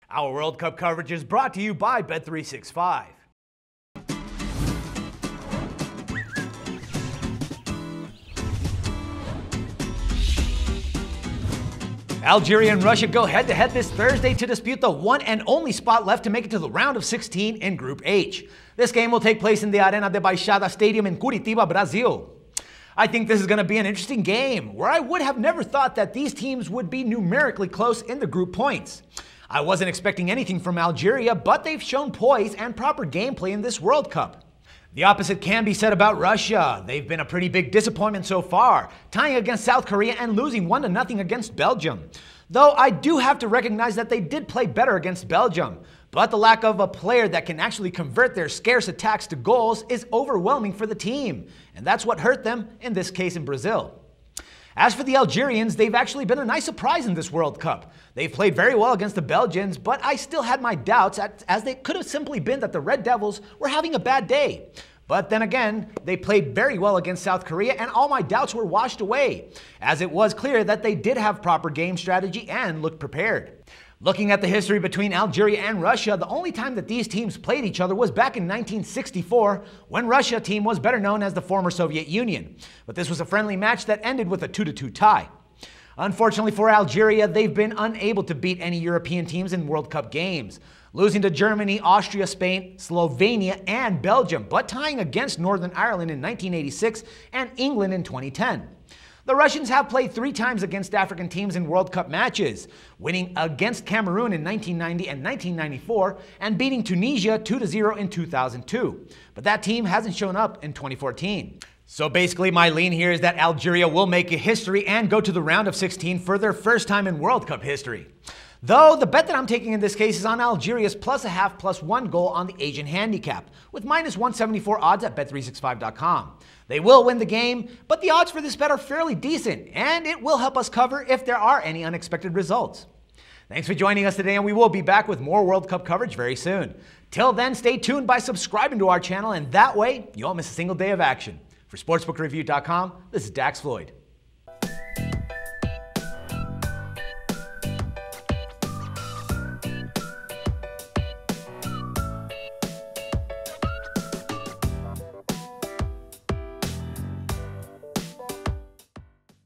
Our World Cup coverage is brought to you by Bet365. Algeria and Russia go head-to-head this Thursday to dispute the one and only spot left to make it to the round of 16 in Group H. This game will take place in the Arena de Baixada Stadium in Curitiba, Brazil. I think this is going to be an interesting game, where I would have never thought that these teams would be numerically close in the group points. I wasn't expecting anything from Algeria, but they've shown poise and proper gameplay in this World Cup. The opposite can be said about Russia. They've been a pretty big disappointment so far, tying against South Korea and losing 1-0 against Belgium. Though I do have to recognize that they did play better against Belgium, but the lack of a player that can actually convert their scarce attacks to goals is overwhelming for the team, and that's what hurt them, in this case in Brazil. As for the Algerians, they've actually been a nice surprise in this World Cup. They've played very well against the Belgians, but I still had my doubts, as they could have simply been that the Red Devils were having a bad day. But then again, they played very well against South Korea, and all my doubts were washed away, as it was clear that they did have proper game strategy and looked prepared. Looking at the history between Algeria and Russia, the only time that these teams played each other was back in 1964, when Russia team was better known as the former Soviet Union. But this was a friendly match that ended with a 2-2 tie. Unfortunately for Algeria, they've been unable to beat any European teams in World Cup games, losing to Germany, Austria, Spain, Slovenia, and Belgium, but tying against Northern Ireland in 1986 and England in 2010. The Russians have played 3 times against African teams in World Cup matches, winning against Cameroon in 1990 and 1994 and beating Tunisia 2-0 in 2002. But that team hasn't shown up in 2014. So basically my lean here is that Algeria will make a history and go to the round of 16 for their first time in World Cup history. Though the bet that I'm taking in this case is on Algeria's +0.5 +1 goal on the Asian handicap, with -174 odds at Bet365.com. They will win the game, but the odds for this bet are fairly decent, and it will help us cover if there are any unexpected results. Thanks for joining us today, and we will be back with more World Cup coverage very soon. Till then, stay tuned by subscribing to our channel, and that way you won't miss a single day of action. For SportsbookReview.com, this is Dax Floyd.